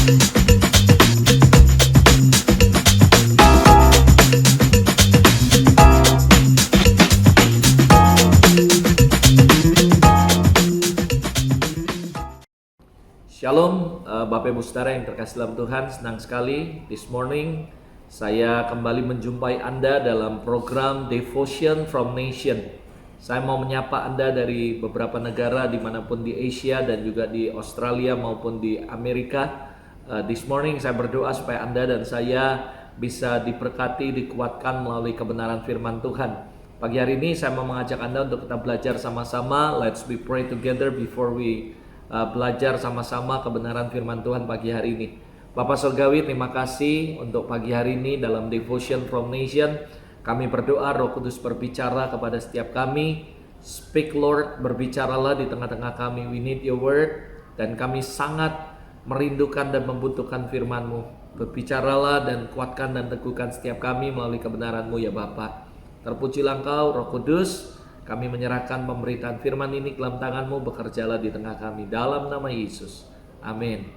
Shalom, Bapak Ibu Saudara yang terkasih dalam Tuhan, senang sekali this morning saya kembali menjumpai Anda dalam program Devotion from Nation. Saya mau menyapa Anda dari beberapa negara dimanapun di Asia dan juga di Australia maupun di Amerika. This morning saya berdoa supaya Anda dan saya bisa diberkati, dikuatkan melalui kebenaran firman Tuhan. Pagi hari ini saya mau mengajak Anda untuk kita belajar sama-sama. Let's be pray together before we belajar sama-sama kebenaran firman Tuhan pagi hari ini. Bapak Surgawi, terima kasih untuk pagi hari ini dalam Devotion from Nation. Kami berdoa Roh Kudus berbicara kepada setiap kami. Speak Lord, berbicaralah di tengah-tengah kami. We need your word. Dan kami sangat merindukan dan membutuhkan firman-Mu. Berbicaralah dan kuatkan dan teguhkan setiap kami melalui kebenaran-Mu ya Bapak. Terpujilah Engkau Roh Kudus. Kami menyerahkan pemberitaan firman ini ke dalam tangan-Mu, bekerjalah di tengah kami dalam nama Yesus. Amin.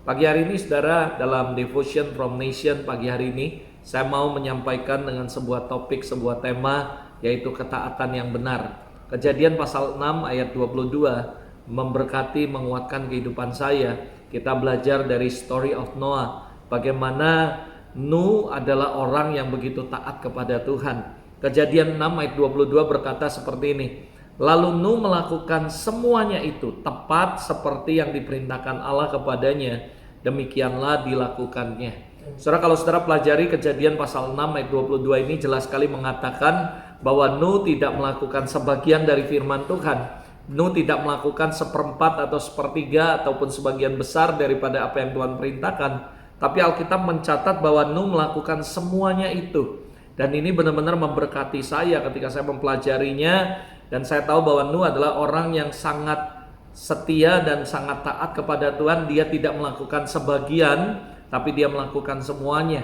Pagi hari ini saudara, dalam Devotion from Nation pagi hari ini saya mau menyampaikan dengan sebuah topik, sebuah tema, yaitu ketaatan yang benar. Kejadian pasal 6 ayat 22 memberkati, menguatkan kehidupan saya. Kita belajar dari story of Noah, bagaimana Nuh adalah orang yang begitu taat kepada Tuhan. Kejadian 6 ayat 22 berkata seperti ini. Lalu Nuh melakukan semuanya itu tepat seperti yang diperintahkan Allah kepadanya. Demikianlah dilakukannya. Saudara, kalau saudara pelajari Kejadian pasal 6 ayat 22 ini jelas sekali mengatakan bahwa Nuh tidak melakukan sebagian dari firman Tuhan. Nuh tidak melakukan seperempat atau sepertiga ataupun sebagian besar daripada apa yang Tuhan perintahkan. Tapi Alkitab mencatat bahwa Nuh melakukan semuanya itu. Dan ini benar-benar memberkati saya ketika saya mempelajarinya. Dan saya tahu bahwa Nuh adalah orang yang sangat setia dan sangat taat kepada Tuhan. Dia tidak melakukan sebagian, tapi dia melakukan semuanya.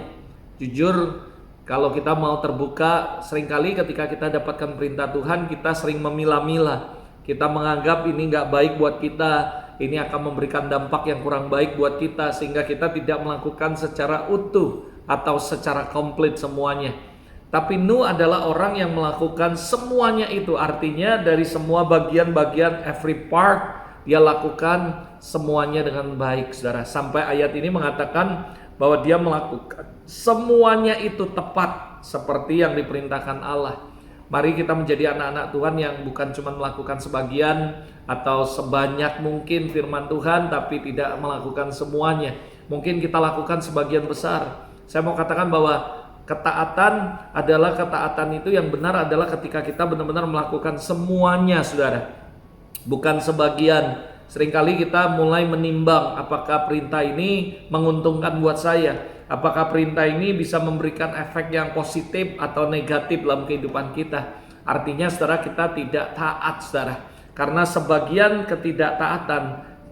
Jujur, kalau kita mau terbuka, seringkali ketika kita dapatkan perintah Tuhan, kita sering memilah-milah. Kita menganggap ini gak baik buat kita, ini akan memberikan dampak yang kurang baik buat kita, sehingga kita tidak melakukan secara utuh atau secara komplit semuanya. Tapi Nuh adalah orang yang melakukan semuanya itu. Artinya dari semua bagian-bagian, every part, dia lakukan semuanya dengan baik, saudara. Sampai ayat ini mengatakan bahwa dia melakukan semuanya itu tepat seperti yang diperintahkan Allah. Mari kita menjadi anak-anak Tuhan yang bukan cuma melakukan sebagian atau sebanyak mungkin firman Tuhan, tapi tidak melakukan semuanya. Mungkin kita lakukan sebagian besar. Saya mau katakan bahwa ketaatan adalah ketaatan itu yang benar adalah ketika kita benar-benar melakukan semuanya, saudara. Bukan sebagian. Seringkali kita mulai menimbang apakah perintah ini menguntungkan buat saya. Apakah perintah ini bisa memberikan efek yang positif atau negatif dalam kehidupan kita. Artinya saudara, kita tidak taat, saudara. Karena sebagian ketidaktaatan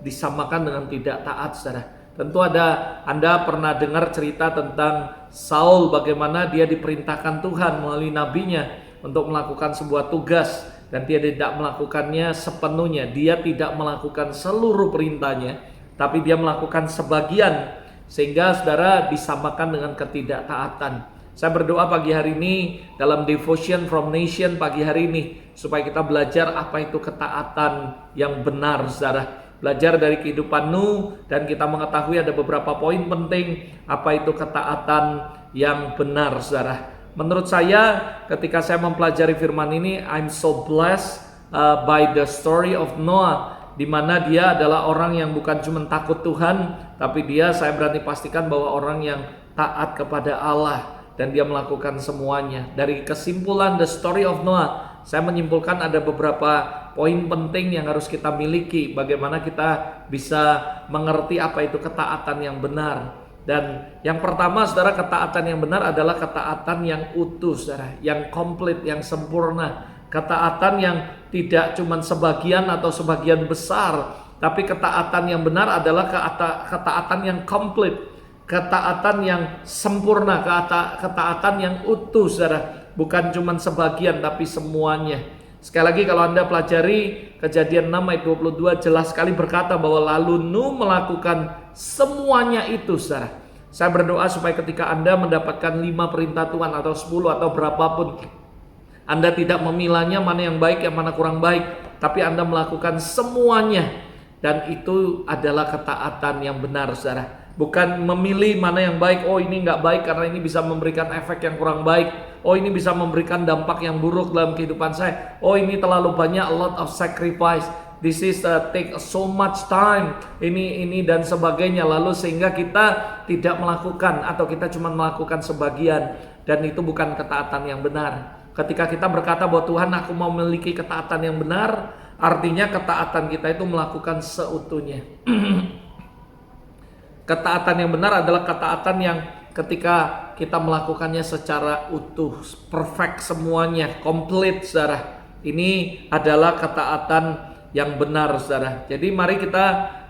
disamakan dengan tidak taat, saudara. Tentu Anda pernah dengar cerita tentang Saul, bagaimana dia diperintahkan Tuhan melalui nabinya untuk melakukan sebuah tugas dan dia tidak melakukannya sepenuhnya. Dia tidak melakukan seluruh perintahnya, tapi dia melakukan sebagian, sehingga saudara disamakan dengan ketidaktaatan. Saya berdoa pagi hari ini dalam Devotion from Nation pagi hari ini supaya kita belajar apa itu ketaatan yang benar, saudara. Belajar dari kehidupan Nuh dan kita mengetahui ada beberapa poin penting apa itu ketaatan yang benar, saudara. Menurut saya ketika saya mempelajari firman ini, I'm so blessed by the story of Noah, di mana dia adalah orang yang bukan cuma takut Tuhan, tapi saya berani pastikan bahwa orang yang taat kepada Allah dan dia melakukan semuanya. Dari kesimpulan the story of Noah, saya menyimpulkan ada beberapa poin penting yang harus kita miliki, bagaimana kita bisa mengerti apa itu ketaatan yang benar. Dan yang pertama, saudara, ketaatan yang benar adalah ketaatan yang utuh, saudara, yang komplit, yang sempurna. Ketaatan yang tidak cuma sebagian atau sebagian besar, tapi ketaatan yang benar adalah ketaatan yang komplit, ketaatan yang sempurna, ketaatan yang utuh, saudara. Bukan cuma sebagian tapi semuanya. Sekali lagi kalau Anda pelajari Kejadian 6 ayat 22 jelas sekali berkata bahwa lalu Nuh melakukan semuanya itu, saudara. Saya berdoa supaya ketika Anda mendapatkan 5 perintah Tuhan atau 10 atau berapapun, Anda tidak memilahnya mana yang baik, yang mana kurang baik, tapi Anda melakukan semuanya. Dan itu adalah ketaatan yang benar, saudara. Bukan memilih mana yang baik, oh ini nggak baik karena ini bisa memberikan efek yang kurang baik. Oh ini bisa memberikan dampak yang buruk dalam kehidupan saya. Oh ini terlalu banyak, a lot of sacrifice. This is take so much time. Ini dan sebagainya. Lalu sehingga kita tidak melakukan atau kita cuma melakukan sebagian. Dan itu bukan ketaatan yang benar. Ketika kita berkata bahwa Tuhan aku mau memiliki ketaatan yang benar, artinya ketaatan kita itu melakukan seutuhnya. Ketaatan yang benar adalah ketaatan yang ketika kita melakukannya secara utuh, perfect semuanya, komplit, saudara. Ini adalah ketaatan yang benar, saudara. Jadi mari kita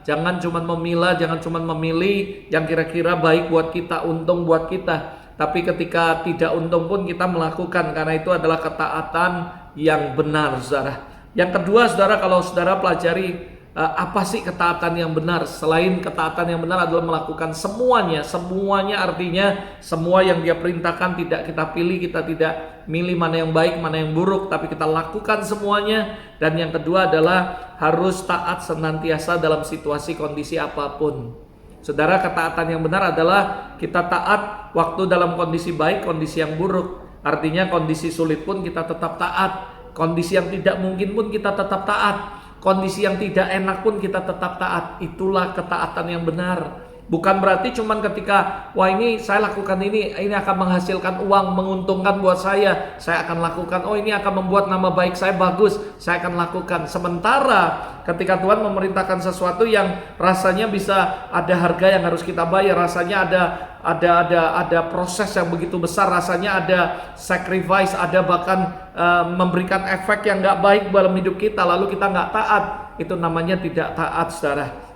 jangan cuma memilah, jangan cuma memilih yang kira-kira baik buat kita, untung buat kita. Tapi ketika tidak untung pun kita melakukan, karena itu adalah ketaatan yang benar, saudara. Yang kedua, saudara, kalau saudara pelajari apa sih ketaatan yang benar? Selain ketaatan yang benar adalah melakukan semuanya. Semuanya artinya semua yang dia perintahkan tidak kita pilih, kita tidak milih mana yang baik, mana yang buruk, tapi kita lakukan semuanya. Dan yang kedua adalah harus taat senantiasa dalam situasi kondisi apapun. Saudara, ketaatan yang benar adalah kita taat waktu dalam kondisi baik, kondisi yang buruk. Artinya kondisi sulit pun kita tetap taat, kondisi yang tidak mungkin pun kita tetap taat, kondisi yang tidak enak pun kita tetap taat. Itulah ketaatan yang benar. Bukan berarti cuman ketika wah ini saya lakukan ini akan menghasilkan uang, menguntungkan buat saya akan lakukan. Oh ini akan membuat nama baik saya bagus, saya akan lakukan. Sementara ketika Tuhan memerintahkan sesuatu yang rasanya bisa ada harga yang harus kita bayar, rasanya ada proses yang begitu besar, rasanya ada sacrifice, ada bahkan memberikan efek yang nggak baik dalam hidup kita, lalu kita nggak taat, itu namanya tidak taat, saudara.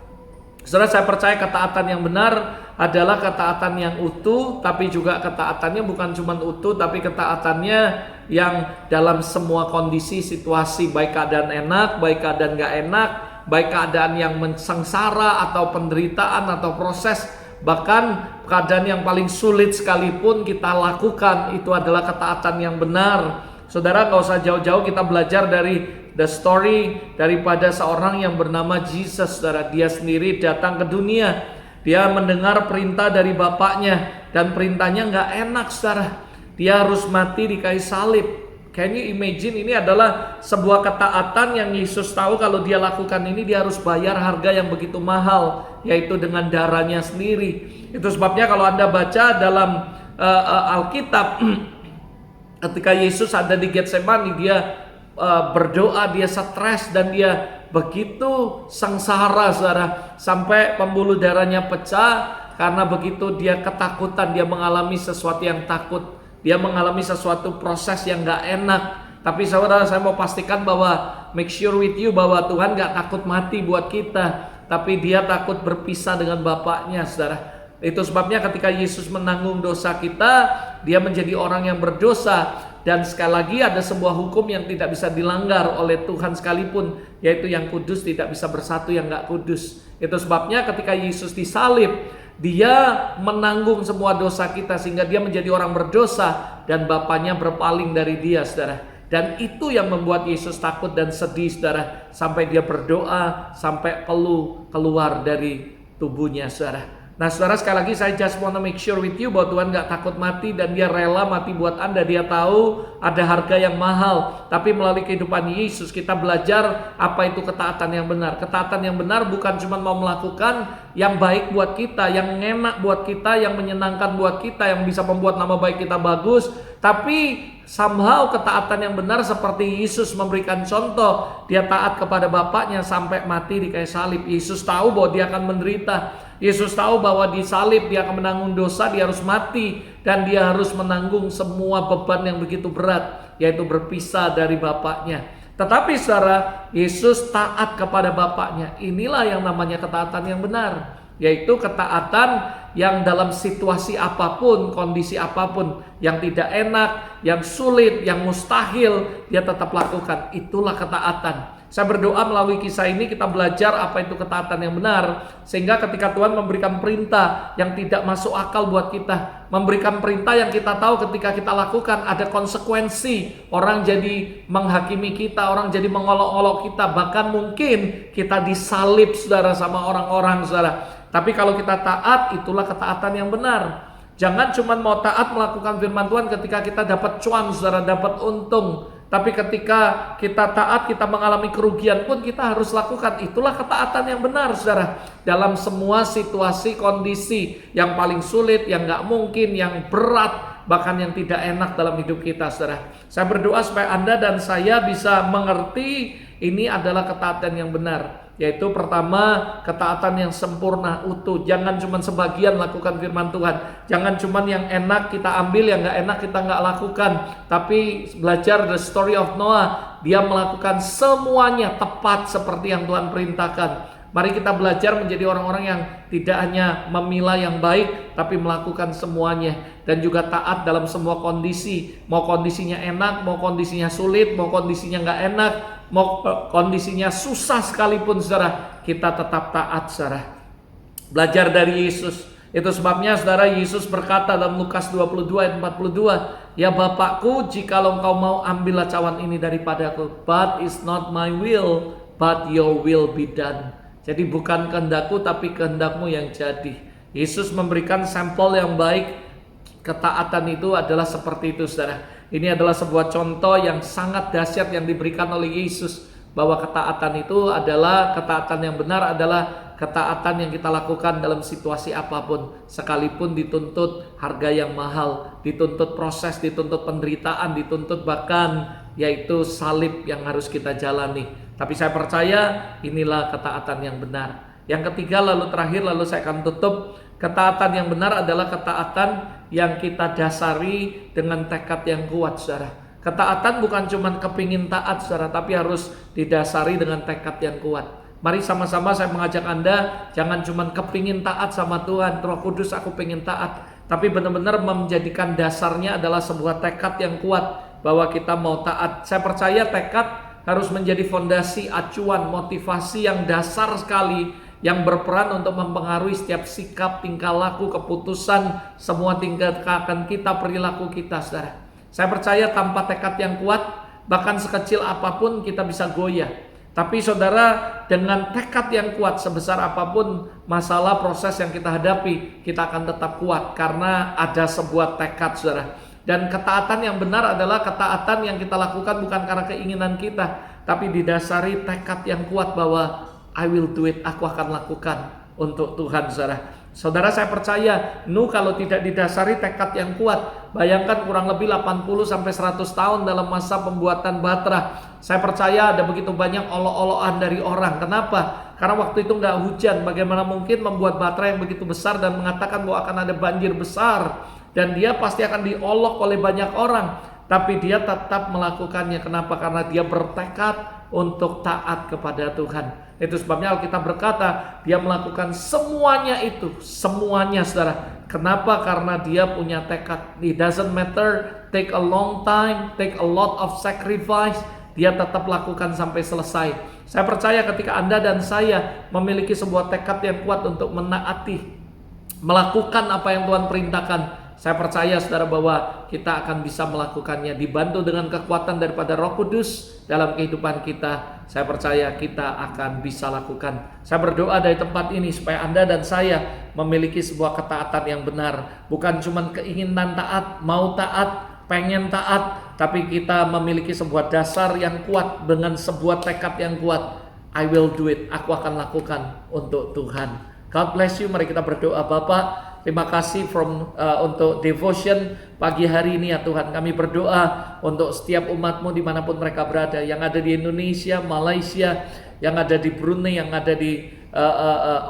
Saudara, saya percaya ketaatan yang benar adalah ketaatan yang utuh, tapi juga ketaatannya bukan cuma utuh, tapi ketaatannya yang dalam semua kondisi, situasi, baik keadaan enak, baik keadaan gak enak, baik keadaan yang mensengsara atau penderitaan atau proses, bahkan keadaan yang paling sulit sekalipun kita lakukan, itu adalah ketaatan yang benar. Saudara, gak usah jauh-jauh kita belajar dari the story daripada seorang yang bernama Jesus, saudara. Dia sendiri datang ke dunia, dia mendengar perintah dari bapaknya, dan perintahnya nggak enak, saudara. Dia harus mati di kayu salib. Can you imagine? Ini adalah sebuah ketaatan yang Yesus tahu kalau dia lakukan ini dia harus bayar harga yang begitu mahal, yaitu dengan darahnya sendiri. Itu sebabnya kalau Anda baca dalam Alkitab, ketika Yesus ada di Getsemani, dia berdoa, dia stres dan dia begitu sengsara, saudara, sampai pembuluh darahnya pecah karena begitu dia ketakutan, dia mengalami sesuatu yang takut, dia mengalami sesuatu proses yang gak enak. Tapi saudara, saya mau pastikan bahwa make sure with you bahwa Tuhan gak takut mati buat kita, tapi dia takut berpisah dengan Bapaknya, saudara. Itu sebabnya ketika Yesus menanggung dosa kita, dia menjadi orang yang berdosa. Dan sekali lagi ada sebuah hukum yang tidak bisa dilanggar oleh Tuhan sekalipun, yaitu yang kudus tidak bisa bersatu yang gak kudus. Itu sebabnya ketika Yesus disalib, dia menanggung semua dosa kita sehingga dia menjadi orang berdosa dan Bapaknya berpaling dari dia, saudara. Dan itu yang membuat Yesus takut dan sedih, saudara, sampai dia berdoa sampai peluh keluar dari tubuhnya, saudara. Nah, saudara, sekali lagi saya just want to make sure with you bahwa Tuhan gak takut mati dan dia rela mati buat Anda. Dia tahu ada harga yang mahal, tapi melalui kehidupan Yesus kita belajar apa itu ketaatan yang benar. Ketaatan yang benar bukan cuma mau melakukan yang baik buat kita, yang enak buat kita, yang menyenangkan buat kita, yang bisa membuat nama baik kita bagus, tapi somehow ketaatan yang benar seperti Yesus memberikan contoh, dia taat kepada Bapaknya sampai mati di kayu salib. Yesus tahu bahwa dia akan menderita. Yesus tahu bahwa di salib dia akan menanggung dosa, dia harus mati, dan dia harus menanggung semua beban yang begitu berat, yaitu berpisah dari Bapaknya. Tetapi saudara, Yesus taat kepada Bapaknya. Inilah yang namanya ketaatan yang benar. yaitu ketaatan yang dalam situasi apapun, kondisi apapun, yang tidak enak, yang sulit, yang mustahil, dia tetap lakukan. Itulah ketaatan. Saya berdoa melalui kisah ini kita belajar apa itu ketaatan yang benar, sehingga ketika Tuhan memberikan perintah yang tidak masuk akal buat kita, memberikan perintah yang kita tahu ketika kita lakukan ada konsekuensi, orang jadi menghakimi kita, orang jadi mengolok-olok kita, bahkan mungkin kita disalib saudara sama orang-orang saudara. Tapi kalau kita taat, itulah ketaatan yang benar. Jangan cuma mau taat melakukan firman Tuhan ketika kita dapat cuan saudara, dapat untung. Tapi ketika kita taat, kita mengalami kerugian pun kita harus lakukan. Itulah ketaatan yang benar saudara. Dalam semua situasi, kondisi yang paling sulit, yang gak mungkin, yang berat, bahkan yang tidak enak dalam hidup kita saudara. Saya berdoa supaya Anda dan saya bisa mengerti ini adalah ketaatan yang benar. Yaitu pertama, ketaatan yang sempurna, utuh. Jangan cuma sebagian lakukan firman Tuhan. Jangan cuma yang enak kita ambil, yang gak enak kita gak lakukan. Tapi belajar the story of Noah, dia melakukan semuanya tepat seperti yang Tuhan perintahkan. Mari kita belajar menjadi orang-orang yang tidak hanya memilah yang baik, tapi melakukan semuanya. Dan juga taat dalam semua kondisi. Mau kondisinya enak, mau kondisinya sulit, mau kondisinya gak enak, mau kondisinya susah sekalipun saudara, kita tetap taat saudara. Belajar dari Yesus. Itu sebabnya saudara, Yesus berkata dalam Lukas 22 ayat 42, ya Bapakku, jikalau engkau mau ambillah cawan ini daripadaku, but it's not my will, but your will be done. Jadi bukan kehendakku tapi kehendakmu yang jadi. Yesus memberikan sampel yang baik. Ketaatan itu adalah seperti itu saudara. Ini adalah sebuah contoh yang sangat dahsyat yang diberikan oleh Yesus, bahwa ketaatan itu adalah ketaatan yang benar, adalah ketaatan yang kita lakukan dalam situasi apapun, sekalipun dituntut harga yang mahal, dituntut proses, dituntut penderitaan, dituntut bahkan yaitu salib yang harus kita jalani. Tapi saya percaya inilah ketaatan yang benar. Yang ketiga lalu terakhir, lalu saya akan tutup. Ketaatan yang benar adalah ketaatan yang kita dasari dengan tekad yang kuat saudara. Ketaatan bukan cuma kepingin taat saudara, tapi harus didasari dengan tekad yang kuat. Mari sama-sama saya mengajak Anda, jangan cuma kepingin taat sama Tuhan, Roh Kudus aku pengen taat, tapi benar-benar menjadikan dasarnya adalah sebuah tekad yang kuat bahwa kita mau taat. Saya percaya tekad harus menjadi fondasi, acuan, motivasi yang dasar sekali, yang berperan untuk mempengaruhi setiap sikap, tingkah laku, keputusan, semua tingkahkan kita, perilaku kita saudara. Saya percaya tanpa tekad yang kuat, bahkan sekecil apapun kita bisa goyah. Tapi saudara, dengan tekad yang kuat, sebesar apapun masalah, proses yang kita hadapi, kita akan tetap kuat karena ada sebuah tekad saudara. Dan ketaatan yang benar adalah ketaatan yang kita lakukan bukan karena keinginan kita, tapi didasari tekad yang kuat bahwa I will do it, aku akan lakukan untuk Tuhan saudara. Saudara, saya percaya Nuh kalau tidak didasari tekad yang kuat, bayangkan kurang lebih 80-100 tahun dalam masa pembuatan Batra. Saya percaya ada begitu banyak olok-olokan dari orang. Kenapa? Karena waktu itu nggak hujan. Bagaimana mungkin membuat Batra yang begitu besar dan mengatakan bahwa akan ada banjir besar, dan dia pasti akan diolok oleh banyak orang. Tapi dia tetap melakukannya. Kenapa? Karena dia bertekad untuk taat kepada Tuhan. Itu sebabnya Alkitab berkata dia melakukan semuanya itu, semuanya saudara. Kenapa? Karena dia punya tekad. It doesn't matter, take a long time, take a lot of sacrifice, dia tetap lakukan sampai selesai. Saya percaya ketika Anda dan saya memiliki sebuah tekad yang kuat untuk menaati, melakukan apa yang Tuhan perintahkan, saya percaya saudara bahwa kita akan bisa melakukannya, dibantu dengan kekuatan daripada Roh Kudus dalam kehidupan kita. Saya percaya kita akan bisa lakukan. Saya berdoa dari tempat ini supaya Anda dan saya memiliki sebuah ketaatan yang benar. Bukan cuma keinginan taat, mau taat, pengen taat, tapi kita memiliki sebuah dasar yang kuat dengan sebuah tekad yang kuat. I will do it, aku akan lakukan untuk Tuhan. God bless you. Mari kita berdoa. Bapak, terima kasih untuk devotion pagi hari ini ya Tuhan. Kami berdoa untuk setiap umat-Mu dimanapun mereka berada, yang ada di Indonesia, Malaysia, yang ada di Brunei, yang ada di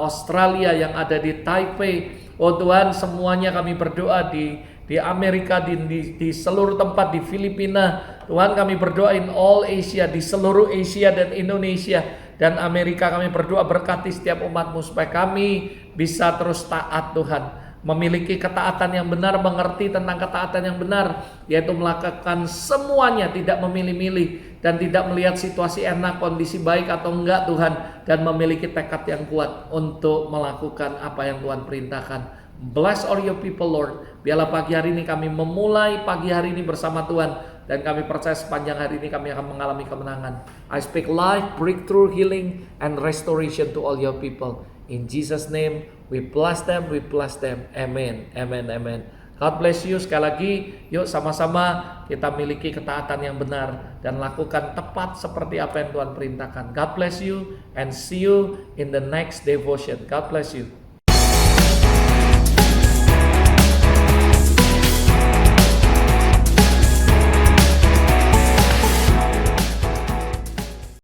Australia, yang ada di Taipei. Oh Tuhan, semuanya kami berdoa di Amerika, di seluruh tempat, di Filipina. Tuhan, kami berdoa in all Asia, di seluruh Asia dan Indonesia. dan Amerika. Kami berdoa berkati setiap umat-Mu supaya kami bisa terus taat Tuhan, memiliki ketaatan yang benar, mengerti tentang ketaatan yang benar, yaitu melakukan semuanya, tidak memilih-milih dan tidak melihat situasi enak, kondisi baik atau enggak Tuhan, dan memiliki tekad yang kuat untuk melakukan apa yang Tuhan perintahkan. Bless all your people Lord. Biarlah pagi hari ini kami memulai pagi hari ini bersama Tuhan, dan kami percaya sepanjang hari ini kami akan mengalami kemenangan. I speak life, breakthrough, healing, and restoration to all your people. In Jesus' name, we bless them, we bless them. Amen, amen, amen. God bless you. Sekali lagi, yuk sama-sama kita miliki ketaatan yang benar dan lakukan tepat seperti apa yang Tuhan perintahkan. God bless you and see you in the next devotion. God bless you.